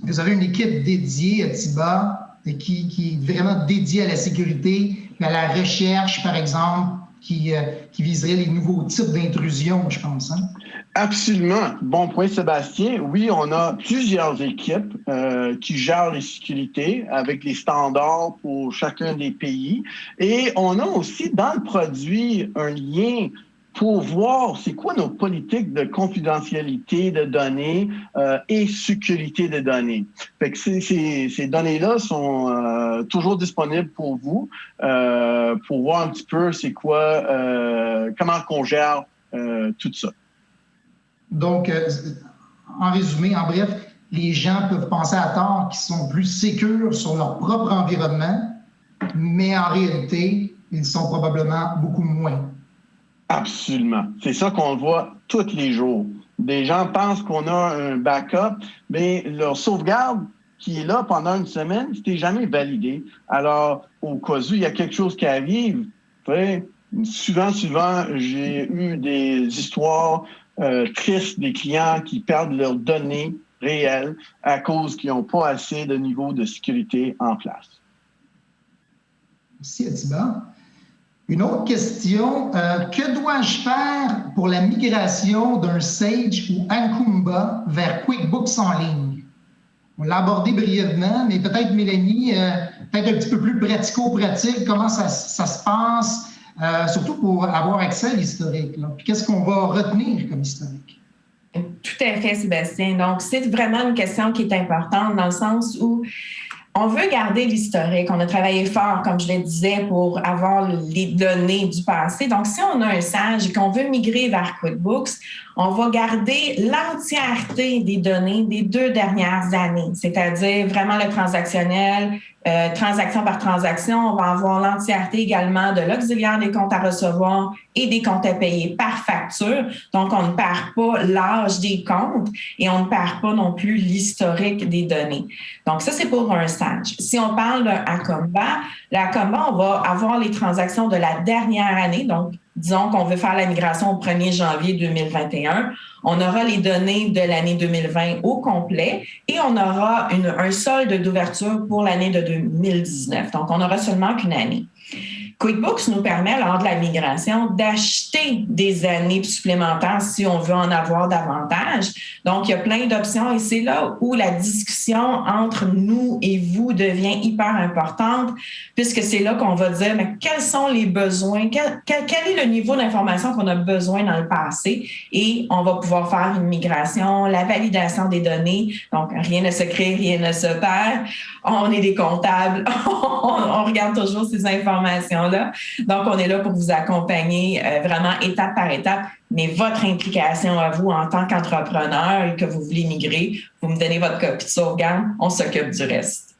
Vous avez une équipe dédiée à Atiba qui est vraiment dédiée à la sécurité, à la recherche, par exemple, qui viserait les nouveaux types d'intrusions, je pense. Hein? Absolument. Bon point, Sébastien. Oui, on a plusieurs équipes qui gèrent les sécurités avec les standards pour chacun des pays. Et on a aussi dans le produit un lien pour voir c'est quoi nos politiques de confidentialité de données et sécurité de données. Fait que ces données-là sont toujours disponibles pour vous pour voir un petit peu c'est quoi, comment qu'on gère tout ça. Donc, en résumé, en bref, les gens peuvent penser à tort qu'ils sont plus sécures sur leur propre environnement, mais en réalité, ils sont probablement beaucoup moins. Absolument. C'est ça qu'on voit tous les jours. Des gens pensent qu'on a un backup, mais leur sauvegarde qui est là pendant une semaine, c'était jamais validé. Alors, au cas où il y a quelque chose qui arrive, souvent, j'ai eu des histoires tristes des clients qui perdent leurs données réelles à cause qu'ils n'ont pas assez de niveau de sécurité en place. Merci, Atiba. Une autre question, que dois-je faire pour la migration d'un Sage ou Ancumba vers QuickBooks en ligne? On l'a abordé brièvement, mais peut-être, Mélanie, peut-être un petit peu plus pratico-pratique, comment ça se passe, surtout pour avoir accès à l'historique. Puis qu'est-ce qu'on va retenir comme historique? Tout à fait, Sébastien. Donc, c'est vraiment une question qui est importante dans le sens où on veut garder l'historique. On a travaillé fort, comme je le disais, pour avoir les données du passé. Donc, si on a un SAGE et qu'on veut migrer vers QuickBooks, on va garder l'entièreté des données des 2 dernières années, c'est-à-dire vraiment le transactionnel, transaction par transaction. On va avoir l'entièreté également de l'auxiliaire des comptes à recevoir et des comptes à payer par facture. Donc, on ne perd pas l'âge des comptes et on ne perd pas non plus l'historique des données. Donc, ça, c'est pour un SAGE. Si on parle d'un ACOMBA, l'ACOMBA, on va avoir les transactions de la dernière année. Donc, disons qu'on veut faire la migration au 1er janvier 2021. On aura les données de l'année 2020 au complet et on aura un solde d'ouverture pour l'année de 2019. Donc, on n'aura seulement qu'une année. QuickBooks nous permet, lors de la migration, d'acheter des années supplémentaires si on veut en avoir davantage. Donc, il y a plein d'options et c'est là où la discussion entre nous et vous devient hyper importante puisque c'est là qu'on va dire mais quels sont les besoins, quel est le niveau d'information qu'on a besoin dans le passé et on va pouvoir faire une migration, la validation des données. Donc, rien ne se crée, rien ne se perd. On est des comptables, on regarde toujours ces informations-là. Donc, on est là pour vous accompagner vraiment étape par étape. Mais votre implication à vous en tant qu'entrepreneur et que vous voulez migrer, vous me donnez votre copie de sauvegarde, on s'occupe du reste.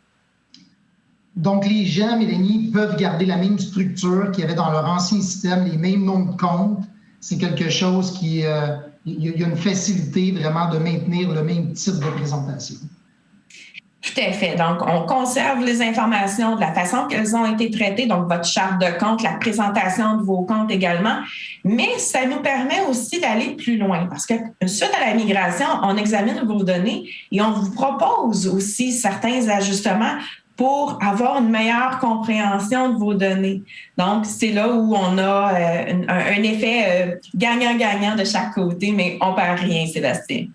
Donc, les gens, Mélanie, peuvent garder la même structure qu'il y avait dans leur ancien système, les mêmes noms de comptes. C'est quelque chose qui... il y a une facilité vraiment de maintenir le même type de présentation. Tout à fait. Donc, on conserve les informations de la façon qu'elles ont été traitées, donc votre charte de compte, la présentation de vos comptes également, mais ça nous permet aussi d'aller plus loin parce que suite à la migration, on examine vos données et on vous propose aussi certains ajustements pour avoir une meilleure compréhension de vos données. Donc, c'est là où on a un effet gagnant-gagnant de chaque côté, mais on ne perd rien, Sébastien.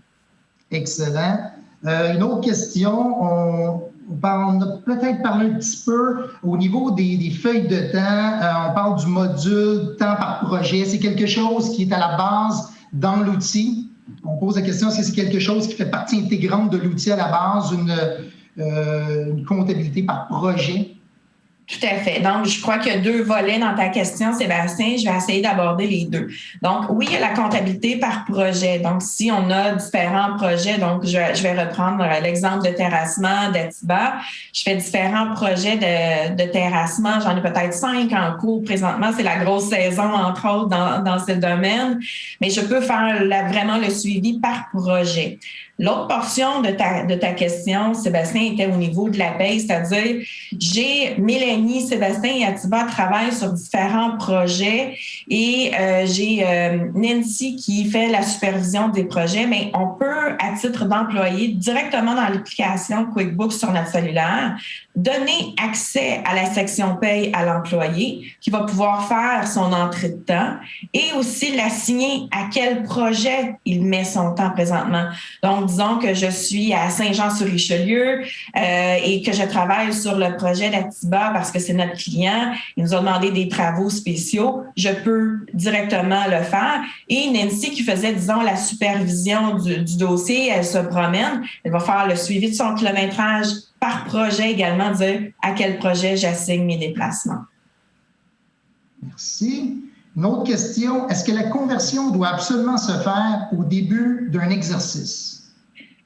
Excellent. Une autre question, on a peut-être parlé un petit peu au niveau des feuilles de temps. On parle du module temps par projet. C'est quelque chose qui est à la base dans l'outil. On pose la question, est-ce que c'est quelque chose qui fait partie intégrante de l'outil à la base, une comptabilité par projet? Tout à fait. Donc, je crois qu'il y a 2 volets dans ta question, Sébastien. Je vais essayer d'aborder les 2. Donc, oui, il y a la comptabilité par projet. Donc, si on a différents projets, donc je vais reprendre l'exemple de terrassement d'Atiba. Je fais différents projets de terrassement. J'en ai peut-être 5 en cours présentement. C'est la grosse saison, entre autres, dans ce domaine. Mais je peux faire vraiment le suivi par projet. L'autre portion de ta question, Sébastien, était au niveau de la paie, c'est-à-dire j'ai Mélanie, Sébastien et Atiba travaillent sur différents projets et j'ai Nancy qui fait la supervision des projets, mais on peut, à titre d'employé, directement dans l'application QuickBooks sur notre cellulaire, donner accès à la section paye à l'employé qui va pouvoir faire son entrée de temps et aussi l'assigner à quel projet il met son temps présentement. Donc, disons que je suis à Saint-Jean-sur-Richelieu et que je travaille sur le projet d'Atiba parce que c'est notre client. Il nous a demandé des travaux spéciaux. Je peux directement le faire. Et Nancy qui faisait, disons, la supervision du dossier, elle se promène. Elle va faire le suivi de son kilométrage par projet également, dire à quel projet j'assigne mes déplacements. Merci. Une autre question, est-ce que la conversion doit absolument se faire au début d'un exercice?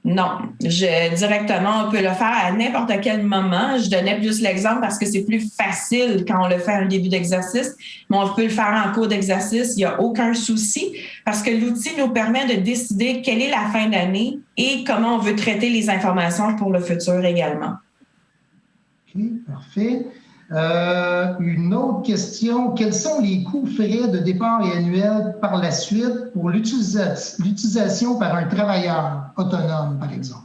Non, directement, on peut le faire à n'importe quel moment. Je donnais plus l'exemple parce que c'est plus facile quand on le fait à un début d'exercice, mais on peut le faire en cours d'exercice, il n'y a aucun souci parce que l'outil nous permet de décider quelle est la fin d'année et comment on veut traiter les informations pour le futur également. OK, parfait. Une autre question, quels sont les coûts, frais de départ et annuels par la suite pour l'utilisation par un travailleur autonome, par exemple?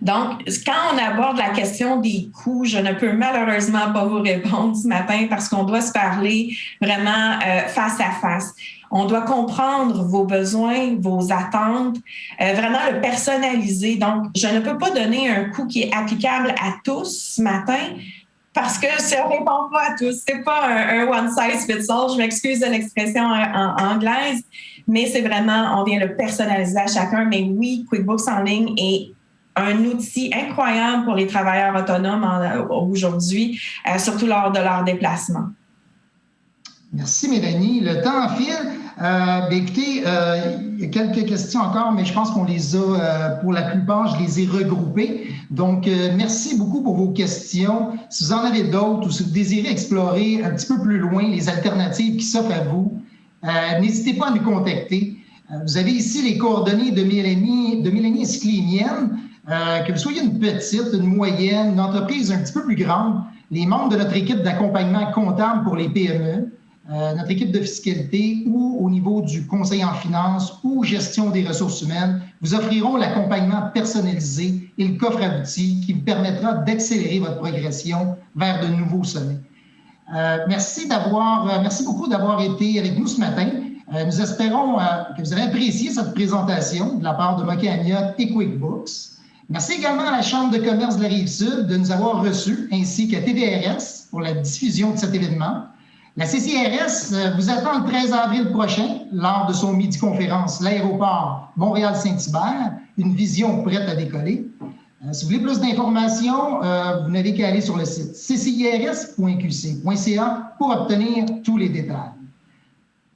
Donc, quand on aborde la question des coûts, je ne peux malheureusement pas vous répondre ce matin parce qu'on doit se parler vraiment face à face. On doit comprendre vos besoins, vos attentes, vraiment le personnaliser. Donc, je ne peux pas donner un coût qui est applicable à tous ce matin parce que ça ne répond pas à tous. C'est pas un one size fits all. Je m'excuse de l'expression en anglaise, mais c'est vraiment, on vient le personnaliser à chacun. Mais oui, QuickBooks en ligne est un outil incroyable pour les travailleurs autonomes aujourd'hui, surtout lors de leur déplacement. Merci, Mélanie. Le temps file. Écoutez, il y a quelques questions encore, mais je pense qu'on les a, pour la plupart, je les ai regroupées. Donc, merci beaucoup pour vos questions. Si vous en avez d'autres ou si vous désirez explorer un petit peu plus loin les alternatives qui s'offrent à vous, n'hésitez pas à nous contacter. Vous avez ici les coordonnées de Mélanie Sclémienne. Que vous soyez une petite, une moyenne, une entreprise un petit peu plus grande, les membres de notre équipe d'accompagnement comptable pour les PME, notre équipe de fiscalité ou au niveau du conseil en finance ou gestion des ressources humaines, vous offriront l'accompagnement personnalisé et le coffre à outils qui vous permettra d'accélérer votre progression vers de nouveaux sommets. Merci beaucoup d'avoir été avec nous ce matin. Nous espérons que vous avez apprécié cette présentation de la part de Moka Amiot et QuickBooks. Merci également à la Chambre de commerce de la Rive-Sud de nous avoir reçus, ainsi qu'à TVRS pour la diffusion de cet événement. La CCRS vous attend le 13 avril prochain lors de son midi-conférence L'aéroport Montréal-Saint-Hubert, une vision prête à décoller. Si vous voulez plus d'informations, vous n'avez qu'à aller sur le site ccirs.qc.ca pour obtenir tous les détails.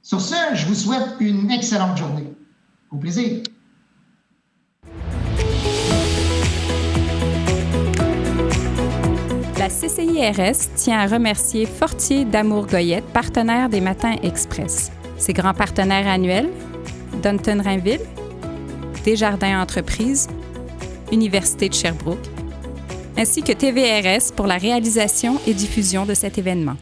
Sur ce, je vous souhaite une excellente journée. Au plaisir. La CCIRS tient à remercier Fortier d'Amour Goyette, partenaire des Matins Express. Ses grands partenaires annuels, Dunton Rainville, Desjardins Entreprises, Université de Sherbrooke, ainsi que TVRS pour la réalisation et diffusion de cet événement.